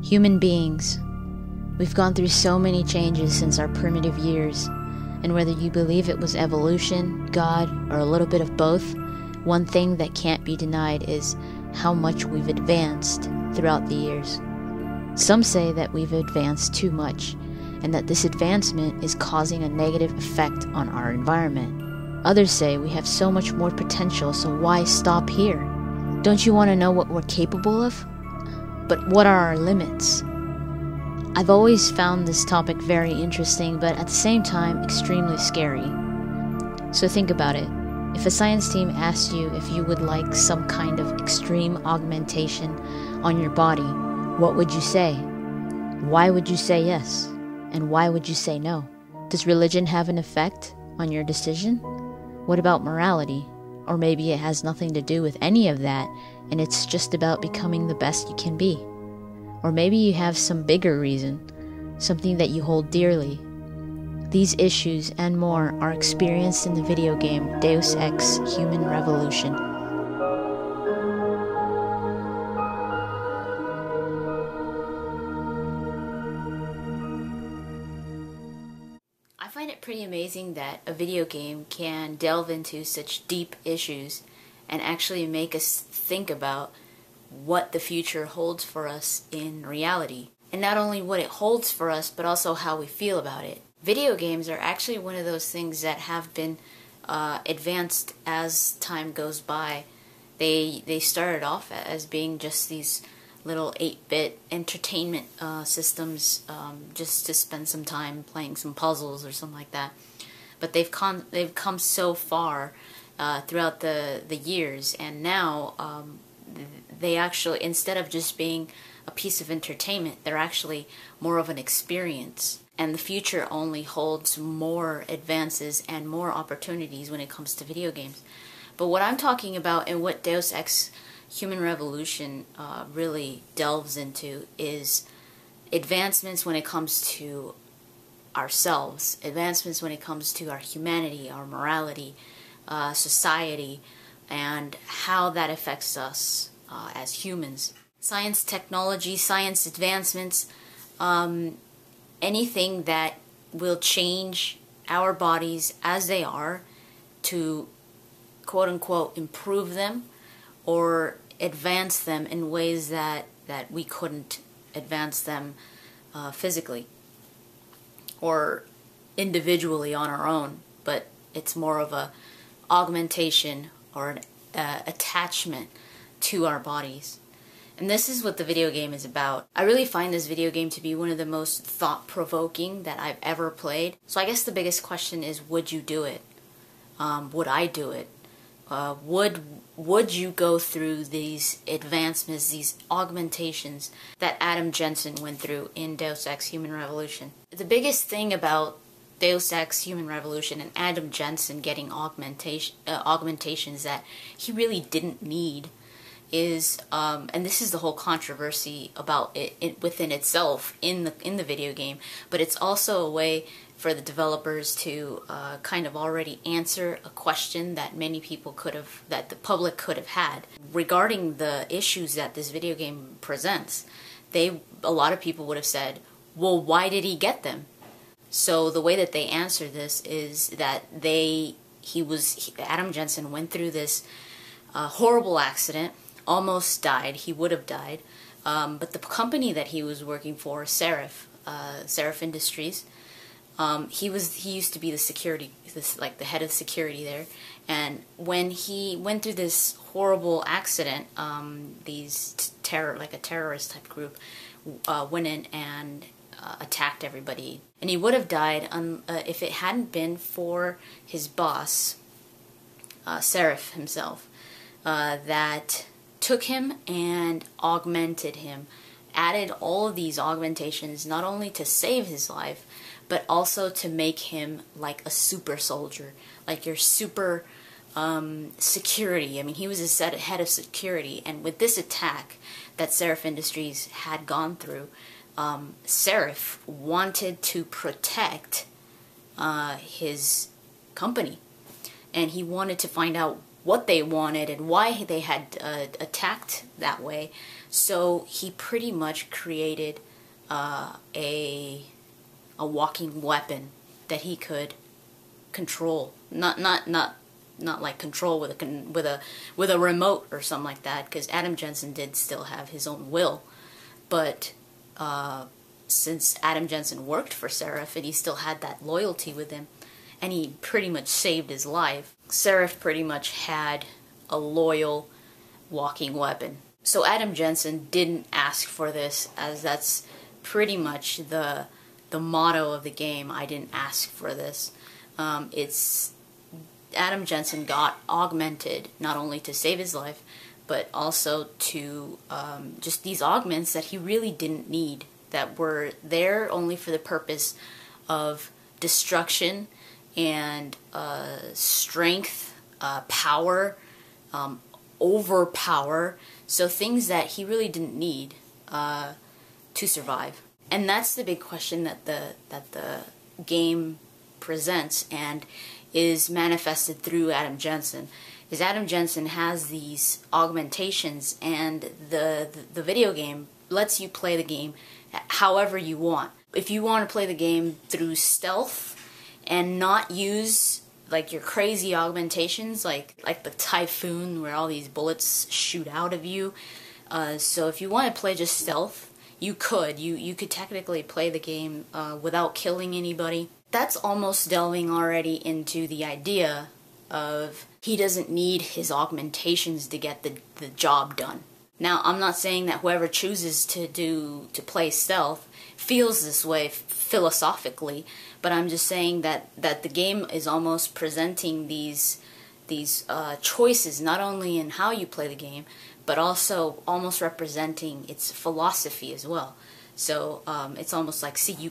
Human beings. We've gone through so many changes since our primitive years, and whether you believe it was evolution, God, or a little bit of both, one thing that can't be denied is how much we've advanced throughout the years. Some say that we've advanced too much, and that this advancement is causing a negative effect on our environment. Others say we have so much more potential, so why stop here? Don't you want to know what we're capable of? But what are our limits? I've always found this topic very interesting, but at the same time, extremely scary. So think about it. If a science team asked you if you would like some kind of extreme augmentation on your body, what would you say? Why would you say yes? And why would you say no? Does religion have an effect on your decision? What about morality? Or maybe it has nothing to do with any of that, and it's just about becoming the best you can be. Or maybe you have some bigger reason, something that you hold dearly. These issues and more are experienced in the video game Deus Ex Human Revolution. I find it pretty amazing that a video game can delve into such deep issues and actually make us think about what the future holds for us in reality. And not only what it holds for us, but also how we feel about it. Video games are actually one of those things that have been advanced as time goes by. They started off as being just these little 8-bit entertainment systems, just to spend some time playing some puzzles or something like that. But they've come so far throughout the years, and now they actually, instead of just being a piece of entertainment, they're actually more of an experience. And the future only holds more advances and more opportunities when it comes to video games. But what I'm talking about, and what Deus Ex Human Revolution really delves into, is advancements when it comes to ourselves, advancements when it comes to our humanity, our morality, society, and how that affects us as humans. Science, technology, science advancements, anything that will change our bodies as they are to quote-unquote improve them or advance them in ways that we couldn't advance them physically or individually on our own, but it's more of a augmentation or an attachment to our bodies. And this is what the video game is about. I really find this video game to be one of the most thought-provoking that I've ever played. So I guess the biggest question is, would you do it? Would I do it? Would you go through these advancements, these augmentations that Jensen went through in Deus Ex Human Revolution? The biggest thing about Deus Ex Human Revolution and Jensen getting augmentations that he really didn't need is, and this is the whole controversy about it within itself in the video game, but it's also a way for the developers to kind of already answer a question that many people that the public could have had regarding the issues that this video game presents. A lot of people would have said, well, why did he get them? So the way that they answer this is that Adam Jensen went through this horrible accident, almost died. He would have died, but the company that he was working for, Seraph Industries, he used to be the security, the head of security there. And when he went through this horrible accident, these a terrorist type group went in and attacked everybody, and he would have died if it hadn't been for his boss, Seraph himself, that took him and augmented him, added all of these augmentations not only to save his life, but also to make him like a super soldier, like your super security. I mean, he was a head of security, and with this attack that Seraph Industries had gone through, Seraph wanted to protect his company, and he wanted to find out what they wanted and why they had attacked that way. So he pretty much created a walking weapon that he could control. Not like control with a remote or something like that, because Adam Jensen did still have his own will. But since Adam Jensen worked for Seraph and he still had that loyalty with him, and he pretty much saved his life, Seraph pretty much had a loyal walking weapon. So Adam Jensen didn't ask for this, as that's pretty much the motto of the game. I didn't ask for this. It's Adam Jensen got augmented not only to save his life, but also to just these augments that he really didn't need, that were there only for the purpose of destruction and strength, power, overpower, so things that he really didn't need to survive. And that's the big question that the game presents and is manifested through Adam Jensen. Is Adam Jensen has these augmentations, and the video game lets you play the game however you want. If you want to play the game through stealth and not use like your crazy augmentations, like the typhoon where all these bullets shoot out of you. So if you want to play just stealth, you could. You could technically play the game without killing anybody. That's almost delving already into the idea of he doesn't need his augmentations to get the job done. Now, I'm not saying that whoever chooses to play stealth feels this way philosophically, but I'm just saying that the game is almost presenting these choices, not only in how you play the game, but also almost representing its philosophy as well. So it's almost like, see,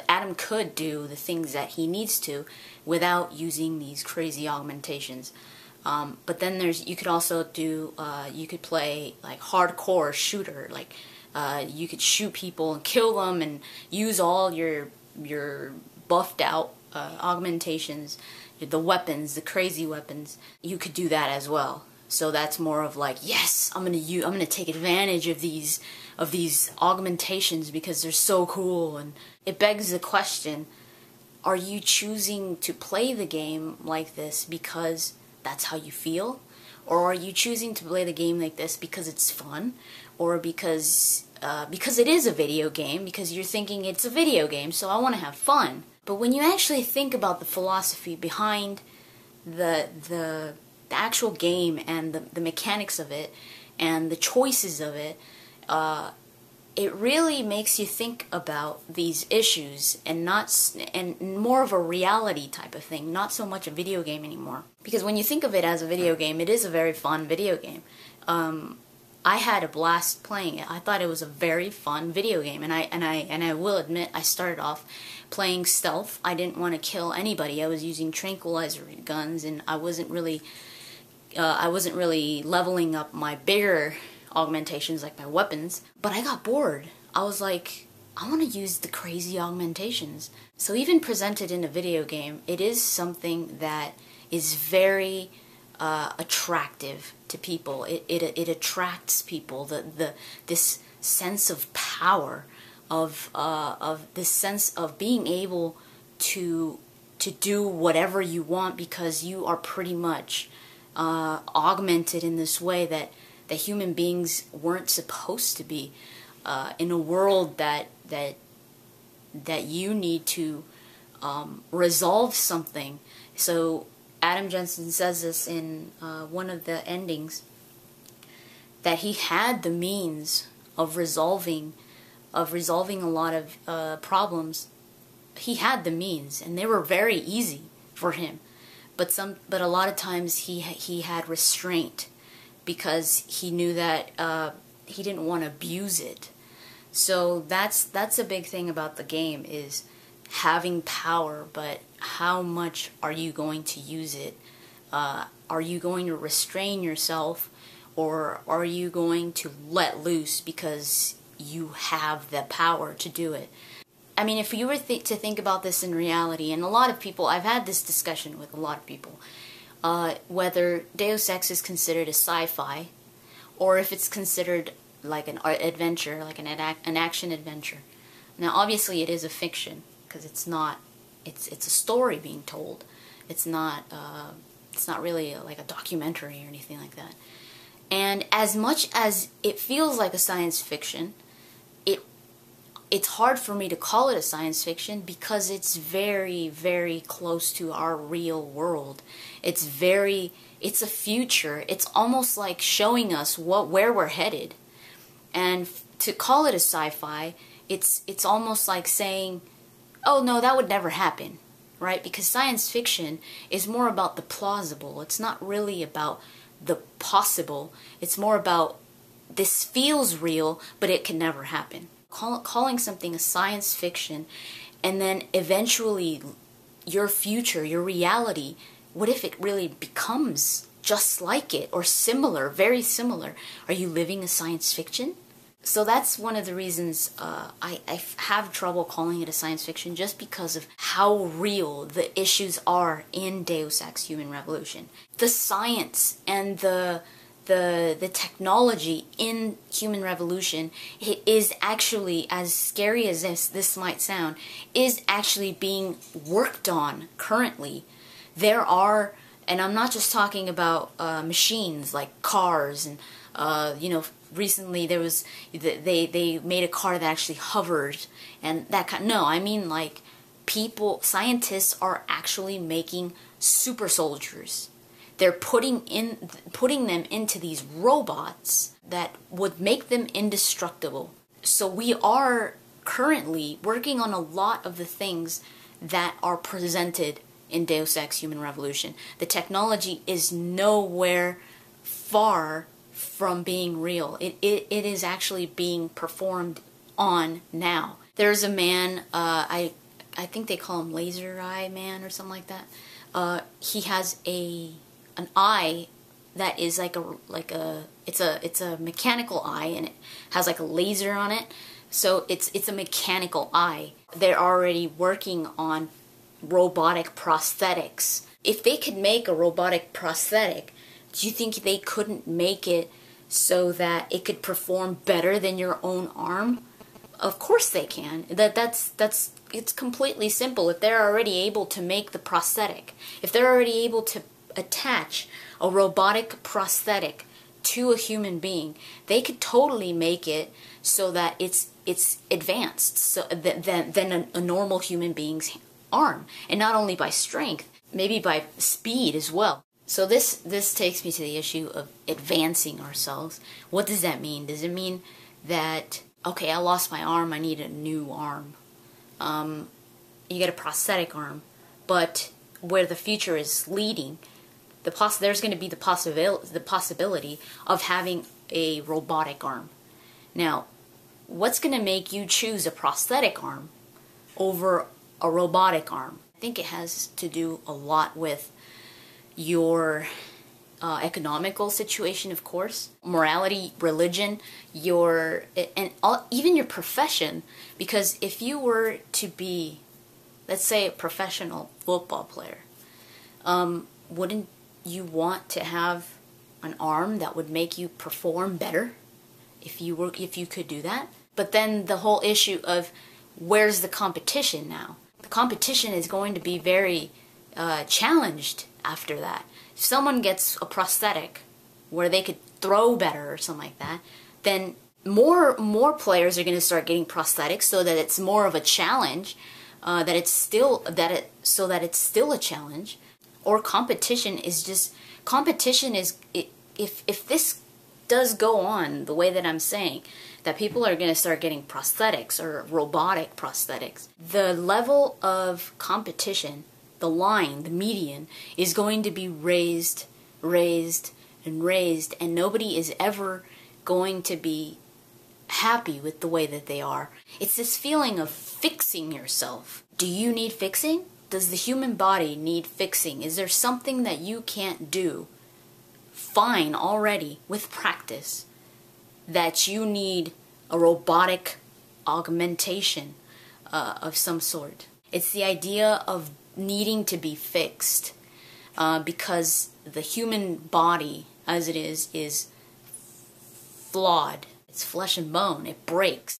Adam could do the things that he needs to without using these crazy augmentations. But then you could also do, you could play like hardcore shooter, like you could shoot people and kill them and use all your buffed out augmentations, the weapons, the crazy weapons. You could do that as well. So that's more of like, yes, I'm gonna take advantage of these augmentations because they're so cool. And it begs the question, are you choosing to play the game like this because that's how you feel? Or are you choosing to play the game like this because it's fun? Or because it is a video game, because you're thinking it's a video game, so I want to have fun. But when you actually think about the philosophy behind the actual game and the mechanics of it and the choices of it, it really makes you think about these issues and more of a reality type of thing, not so much a video game anymore. Because when you think of it as a video game, it is a very fun video game. I had a blast playing it. I thought it was a very fun video game, and I will admit I started off playing stealth. I didn't want to kill anybody. I was using tranquilizer guns, and I wasn't really leveling up my bigger augmentations like my weapons. But I got bored. I was like, I want to use the crazy augmentations. So even presented in a video game, it is something that is very attractive to people. It attracts people. This sense of power, of this sense of being able to do whatever you want because you are pretty much augmented in this way that human beings weren't supposed to be, in a world that you need to resolve something. So Adam Jensen says this in one of the endings, that he had the means of resolving a lot of problems. He had the means, and they were very easy for him. But a lot of times he had restraint, because he knew that he didn't want to abuse it. So that's a big thing about the game, is having power, but how much are you going to use it? Are you going to restrain yourself, or are you going to let loose because you have the power to do it? I mean, if you were to think about this in reality, and a lot of people, I've had this discussion with a lot of people, whether Deus Ex is considered a sci-fi, or if it's considered like an adventure, like an action adventure. Now, obviously, it is a fiction because it's not. It's a story being told. It's not really like a documentary or anything like that. And as much as it feels like a science fiction, it's hard for me to call it a science fiction because it's very, very close to our real world. It's a future. It's almost like showing us where we're headed. And to call it a sci-fi, it's almost like saying, oh no, that would never happen, right? Because science fiction is more about the plausible. It's not really about the possible. It's more about this feels real, but it can never happen. Calling something a science fiction, and then eventually your future, your reality, what if it really becomes just like it or similar, very similar? Are you living a science fiction? So that's one of the reasons I have trouble calling it a science fiction, just because of how real the issues are in Deus Ex Human Revolution. The science and the technology in Human Revolution is actually, as scary as this might sound, is actually being worked on currently. There are, and I'm not just talking about machines like cars and recently there was they made a car that actually hovered and that kind. No, I mean like scientists are actually making super soldiers. They're putting them into these robots that would make them indestructible. So we are currently working on a lot of the things that are presented in Deus Ex Human Revolution. The technology is nowhere far from being real. It is actually being performed on now. There's a man, I think they call him Laser Eye Man or something like that. He has an eye that is it's a mechanical eye, and it has like a laser on it. So it's a mechanical eye. They're already working on robotic prosthetics. If they could make a robotic prosthetic, do you think they couldn't make it so that it could perform better than your own arm? Of course they can. It's completely simple. If they're already able to make the prosthetic, if they're already able to attach a robotic prosthetic to a human being, they could totally make it so that it's advanced than a normal human being's arm, and not only by strength, maybe by speed as well. So this takes me to the issue of advancing ourselves. What does that mean? Does it mean that, okay, I lost my arm, I need a new arm? You get a prosthetic arm, but where the future is leading, there's going to be the possibility of having a robotic arm. Now, what's going to make you choose a prosthetic arm over a robotic arm? I think it has to do a lot with your economical situation, of course, morality, religion, even your profession. Because if you were to be, let's say, a professional football player, wouldn't you want to have an arm that would make you perform better if you could do that? But then the whole issue of where's the competition now? The competition is going to be very challenged after that. If someone gets a prosthetic where they could throw better or something like that, then more players are going to start getting prosthetics, so that it's more of a challenge, so that it's still a challenge. Or competition is if this does go on the way that I'm saying, that people are going to start getting prosthetics or robotic prosthetics, the level of competition, the line, the median, is going to be raised, and nobody is ever going to be happy with the way that they are. It's this feeling of fixing yourself. Do you need fixing? Does the human body need fixing? Is there something that you can't do fine already with practice that you need a robotic augmentation of some sort? It's the idea of needing to be fixed. because the human body, as it is flawed. It's flesh and bone. It breaks.